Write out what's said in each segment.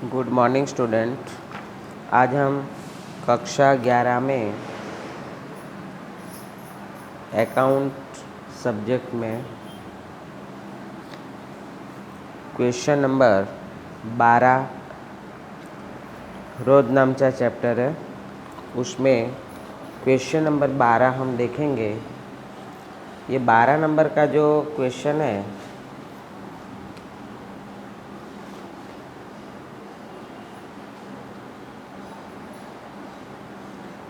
Good morning student. आज हम कक्षा 11 में अकाउंट सब्जेक्ट में क्वेश्चन नंबर 12 रोज नामचा चैप्टर है, उसमें क्वेश्चन नंबर 12 हम देखेंगे। ये 12 नंबर का जो क्वेश्चन है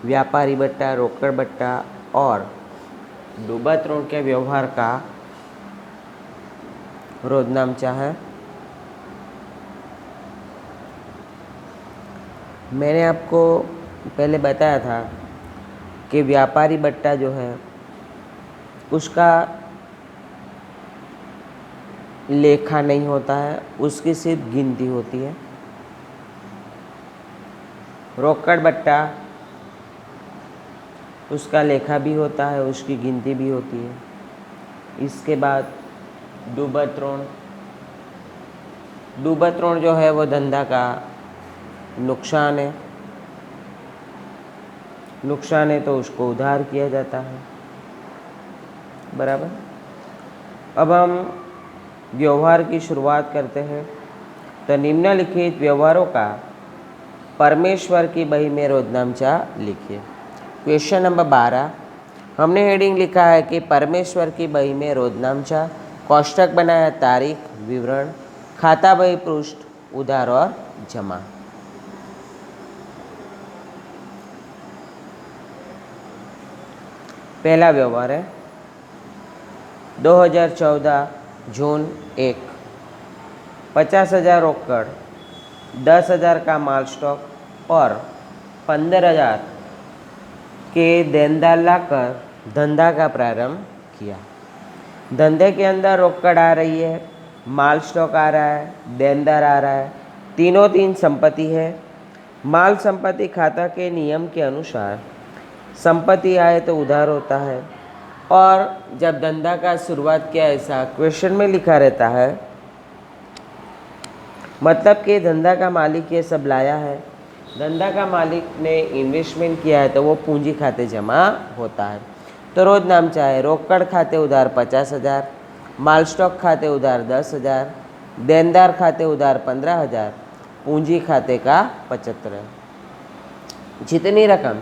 व्यापारी बट्टा, रोकड़ बट्टा और डूबत ऋण के व्यवहार का रोजनामचा है। मैंने आपको पहले बताया था कि व्यापारी बट्टा जो है उसका लेखा नहीं होता है, उसकी सिर्फ गिनती होती है। रोकड़ बट्टा उसका लेखा भी होता है, उसकी गिनती भी होती है। इसके बाद डूबत ऋण जो है वो धंधा का नुकसान है तो उसको उधार किया जाता है, बराबर। अब हम व्यवहार की शुरुआत करते हैं। तो निम्नलिखित व्यवहारों का परमेश्वर की बही में रोजनामचा लिखिए। क्वेश्चन नंबर 12 हमने हेडिंग लिखा है कि परमेश्वर की बही में रोजनामचा, कोष्टक बनाया, तारीख, विवरण, खाता बही पृष्ठ, उधार और जमा। पहला व्यवहार है 2014 जून 1, 50,000 रोकड़, 10,000 का माल स्टॉक और 15,000 के देनदार लाकर धंधा का प्रारंभ किया। धंधे के अंदर रोकड़ आ रही है, माल स्टॉक आ रहा है, देनदार आ रहा है, तीन संपत्ति है। माल संपत्ति खाता के नियम के अनुसार संपत्ति आए तो उधार होता है, और जब धंधा का शुरुआत किया ऐसा क्वेश्चन में लिखा रहता है, मतलब कि धंधा का मालिक ये सब लाया है, धंधा का मालिक ने इन्वेस्टमेंट किया है तो वो पूंजी खाते जमा होता है। तो रोजनामचा है रोकड़ खाते उधार 50,000, माल स्टॉक खाते उधार 10,000, देनदार खाते उधार 15,000, पूंजी खाते का 75। जितनी रकम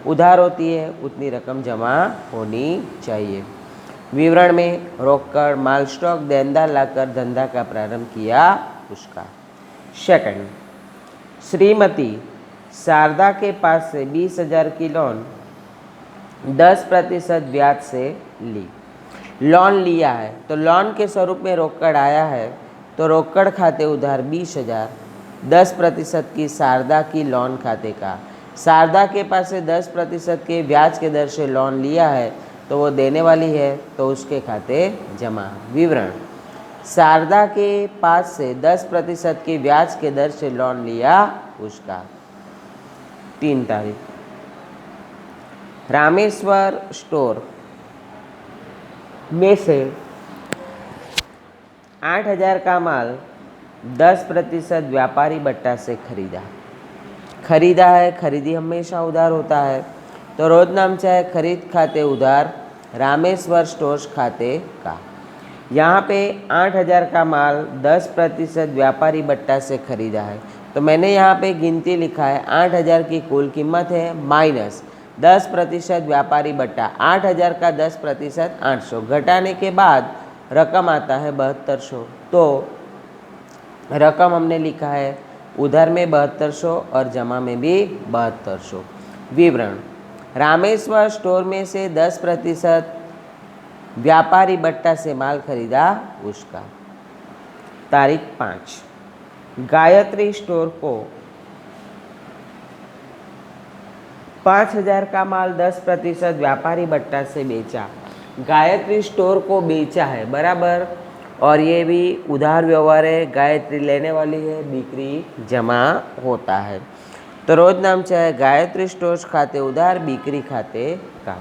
उधार होती है उतनी रकम जमा होनी चाहिए। विवरण में रोकड़, माल स्टॉक, देनदार लाकर धंधा का प्रारंभ किया उसका। सेकंड, श्रीमती शारदा के पास से 20,000 की लोन 10% ब्याज से ली। लोन लिया है तो लोन के स्वरूप में रोकड़ आया है, तो रोकड़ खाते उधार 20,000, 10% की शारदा की लोन खाते का। शारदा के पास से 10% के ब्याज के दर से लोन लिया है तो वो देने वाली है, तो उसके खाते जमा। विवरण, शारदा के पास से 10% के ब्याज के दर से लोन लिया उसका। 3 तारीख, रामेश्वर स्टोर में से 8,000 का माल 10% व्यापारी बट्टा से खरीदा है। खरीदी हमेशा उधार होता है, तो रोजनामचा है खरीद खाते उधार रामेश्वर स्टोर्स खाते का। यहाँ पे 8,000 का माल 10% व्यापारी बट्टा से खरीदा है, तो मैंने यहाँ पे गिनती लिखा है 8,000 की कुल कीमत है माइनस 10% व्यापारी बट्टा। 8,000 का 10% 800, घटाने के बाद रकम आता है 7200। तो रकम हमने लिखा है उधार में 7200 और जमा में भी 7200। विवरण, रामेश्वर स्टोर में से 10% व्यापारी बट्टा से माल खरीदा उसका। तारीख 5, गायत्री स्टोर को 5,000 का माल 10% व्यापारी बट्टा से बेचा। गायत्री स्टोर को बेचा है, बराबर, और ये भी उधार व्यवहार है, गायत्री लेने वाली है, बिक्री जमा होता है। तो रोजनामचा है गायत्री स्टोर्स खाते उधार, बिक्री खाते का।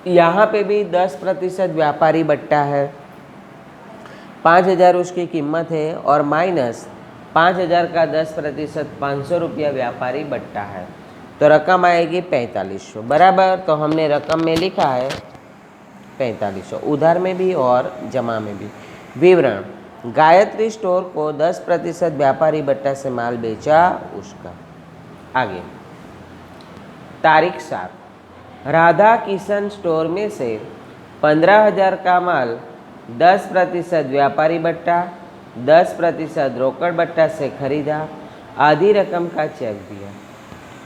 यहाँ पे भी 10% व्यापारी बट्टा है, 5,000 उसकी कीमत है, और माइनस 5,000 का 10% 500 रुपया व्यापारी बट्टा है, तो रकम आएगी 4500 बराबर। तो हमने रकम में लिखा है 4500, उधार में भी और जमा में भी। विवरण, गायत्री स्टोर को 10% व्यापारी बट्टा से माल बेचा उसका। आगे तारीख 7, राधा किशन स्टोर में से 15,000 का माल 10% व्यापारी बट्टा 10% रोकड़ बट्टा से खरीदा, आधी रकम का चेक दिया।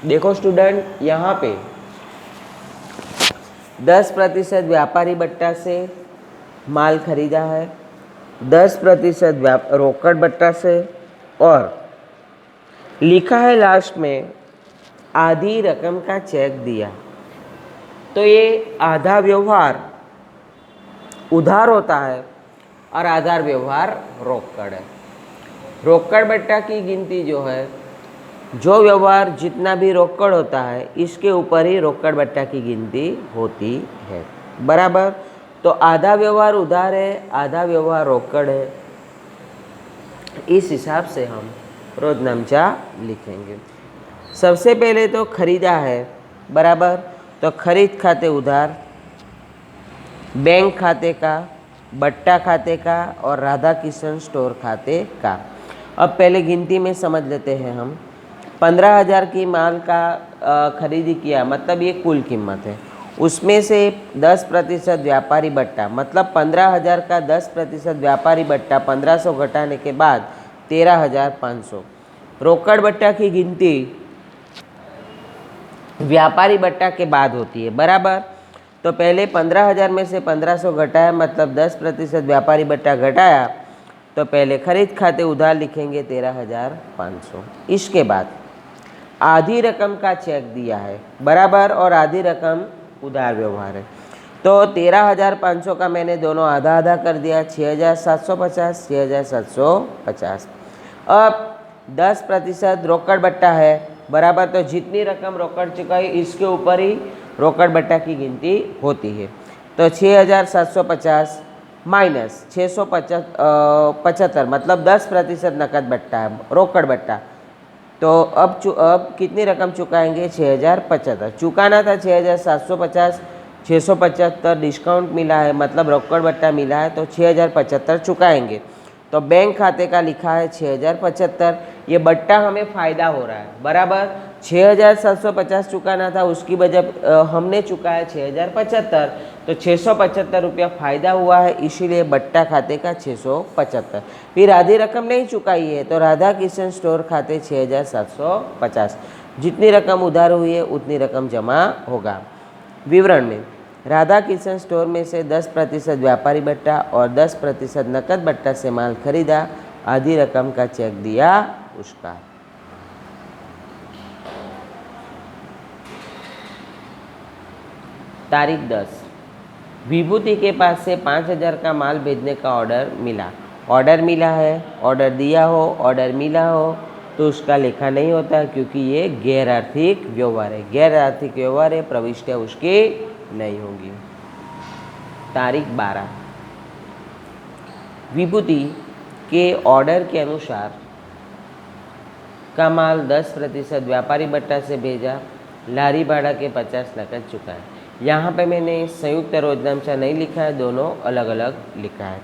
देखो स्टूडेंट, यहाँ पे 10% व्यापारी बट्टा से माल खरीदा है, 10% रोकड़ बट्टा से, और लिखा है लास्ट में आधी रकम का चेक दिया। तो ये आधा व्यवहार उधार होता है और आधा व्यवहार रोकड़ है। रोकड़ बट्टा की गिनती जो है, जो व्यवहार जितना भी रोकड़ होता है इसके ऊपर ही रोकड़ बट्टा की गिनती होती है बराबर। तो आधा व्यवहार उधार है, आधा व्यवहार रोकड़ है। इस हिसाब से हम रोजनामचा लिखेंगे। सबसे पहले तो खरीदा है बराबर, तो खरीद खाते उधार, बैंक खाते का, बट्टा खाते का और राधा किशन स्टोर खाते का। अब पहले गिनती में समझ लेते हैं हम। 15,000 की माल का खरीदी किया, मतलब ये कुल कीमत है। उसमें से 10% व्यापारी बट्टा, मतलब 15,000 का 10% व्यापारी बट्टा 1500 घटाने के बाद 13,500। रोकड़ बट्टा की गिनती व्यापारी बट्टा के बाद होती है बराबर। तो पहले 15,000 में से 1500 घटाया, मतलब 10% व्यापारी बट्टा घटाया, तो पहले खरीद खाते उधार लिखेंगे 13,500। इसके बाद आधी रकम का चेक दिया है बराबर, और आधी रकम उधार व्यवहार है। तो 13,500 का मैंने दोनों आधा आधा कर दिया, 6,750 6,750। अब 10% रोकड़ बट्टा है बराबर, तो जितनी रकम रोकड़ चुकाई इसके ऊपर ही रोकड़ बट्टा की गिनती होती है। तो 6,750 माइनस 675, मतलब 10% नकद बट्टा है, रोकड़ बट्टा। तो अब कितनी रकम चुकाएंगे? 6,075 चुकाना था, 6,750, 675 डिस्काउंट मिला है, मतलब रोकड़ बट्टा मिला है, तो 6,075 चुकाएंगे। तो बैंक खाते का लिखा है 6,075। ये बट्टा हमें फ़ायदा हो रहा है बराबर। 6,750 चुकाना था, उसकी वजह हमने चुकाया 6,075, तो 675 रुपया फ़ायदा हुआ है, इसीलिए बट्टा खाते का 675। फिर आधी रकम नहीं चुकाई है, तो राधा किशन स्टोर खाते 6,750। जितनी रकम उधार हुई है उतनी रकम जमा होगा। विवरण में राधा किशन स्टोर में से 10% व्यापारी बट्टा और 10% नकद बट्टा से माल खरीदा, आधी रकम का चेक दिया उसका। तारीख 10, विभूति के पास से 5,000 का माल भेजने का ऑर्डर मिला। ऑर्डर मिला है, ऑर्डर दिया हो, ऑर्डर मिला हो, तो उसका लेखा नहीं होता, क्योंकि ये गैर आर्थिक व्यवहार है। गैर आर्थिक व्यवहार है, प्रविष्टियाँ उसकी नहीं होंगी। तारीख 12, विभूति के ऑर्डर के अनुसार का माल 10% व्यापारी बट्टा से भेजा, लारी भाड़ा के 50 नकद चुकाए। यहाँ पे मैंने संयुक्त रोजनामचा नहीं लिखा है, दोनों अलग अलग लिखा है।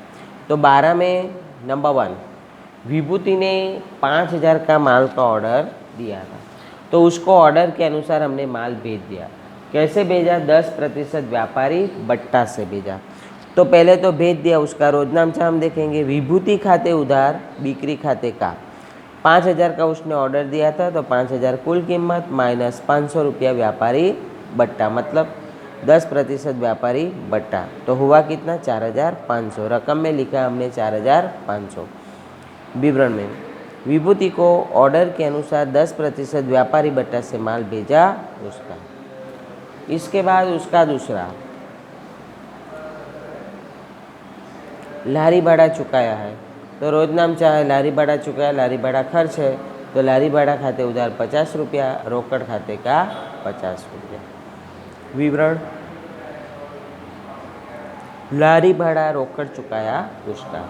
तो 12 में नंबर 1, विभूति ने 5,000 का माल का ऑर्डर दिया था, तो उसको ऑर्डर के अनुसार हमने माल भेज दिया। कैसे भेजा? 10% व्यापारी बट्टा से भेजा। तो पहले तो भेज दिया, उसका रोजनामचा हम देखेंगे। विभूति खाते उधार, बिक्री खाते का 5,000 का उसने ऑर्डर दिया था, तो 5,000 कुल कीमत माइनस 500 रुपया व्यापारी बट्टा, मतलब 10% व्यापारी बट्टा, तो हुआ कितना? 4,500। रकम में लिखा हमने 4,500। विवरण में विभूति को ऑर्डर के अनुसार 10% व्यापारी बट्टा से माल भेजा उसका। इसके बाद उसका दूसरा, लारी भाड़ा चुकाया है, तो रोजनामचा है, लारी भाड़ा चुकाया, लारी भाड़ा खर्च है, तो लारी भाड़ा खाते उधार 50 रुपया, रोकड़ खाते का 50 रुपया। विवरण, लारी भाड़ा रोकड़ चुकाया उसका।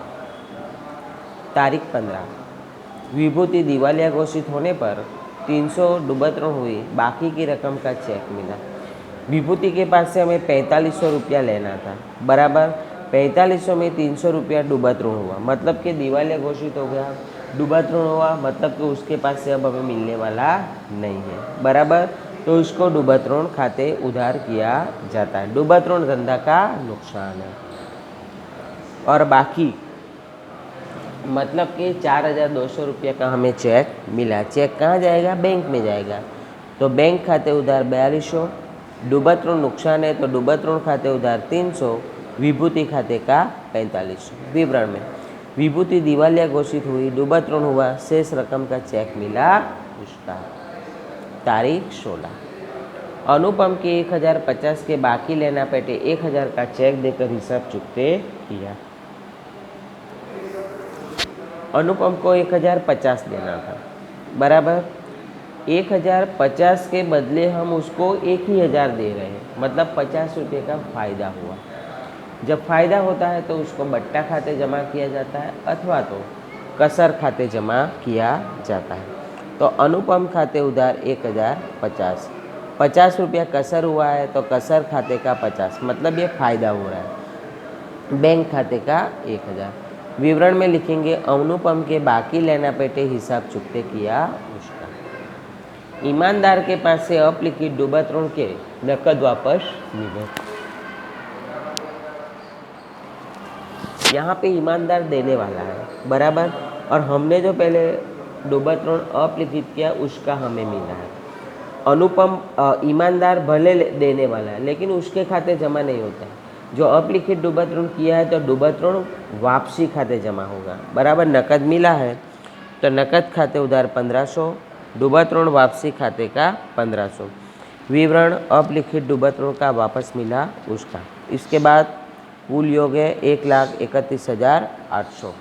तारीख 15, विभूति दिवालिया घोषित होने पर 300 डूबत ऋण हुई, बाकी की रकम का चेक मिला। विभूति के पास से हमें 4500 रुपया लेना था, बराबर। 4500 में 300 रुपया डूबत ऋण हुआ, मतलब कि दिवालिया घोषित हो गया। डूबत ऋण हुआ मतलब कि उसके पास से अब हमें मिलने वाला नहीं है, बराबर। तो उसको डूबत ऋण खाते उधार किया जाता है। डूबत ऋण धंधा का नुकसान है। और बाकी मतलब कि 4200 रुपये का हमें चेक मिला। चेक कहाँ जाएगा? बैंक में जाएगा। तो बैंक खाते उधार 4200, डूबत ऋण नुकसान है तो डूबत ऋण खाते उधार 300, विभूति खाते का 4500। विवरण में विभूति दिवालिया घोषित हुई, डूबत ऋण हुआ, शेष रकम का चेक मिला उसका। तारीख 16। अनुपम के 1050 के बाकी लेना पेटे 1000 का चेक देकर हिसाब चुकते किया। अनुपम को 1050 देना था, बराबर। 1050 के बदले हम उसको 1000 दे रहे हैं, मतलब 50 रुपये का फ़ायदा हुआ। जब फ़ायदा होता है तो उसको बट्टा खाते जमा किया जाता है अथवा तो कसर खाते जमा किया जाता है। तो अनुपम खाते उधार 1050, 50 रुपया कसर हुआ है तो कसर खाते का 50, मतलब ये फ़ायदा हो रहा है। बैंक खाते का 1000। विवरण में लिखेंगे अनुपम के बाकी लेना पेटे हिसाब चुकते किया उसका। ईमानदार के पास से अपलिखित डूबत ऋण के नकद वापस मिले। यहाँ पे ईमानदार देने वाला है, बराबर। और हमने जो पहले डूबत ऋण अपलिखित किया उसका हमें मिला है। अनुपम ईमानदार भले देने वाला है लेकिन उसके खाते जमा नहीं होता है। जो अपलिखित डूबत ऋण किया है तो डूबत ऋण वापसी खाते जमा होगा, बराबर। नकद मिला है तो नकद खाते उधार 1500, डूबत ऋण वापसी खाते का 1500। विवरण अपलिखित डूबत ऋण का वापस मिला उसका। इसके बाद कुल योग है 1,31,800।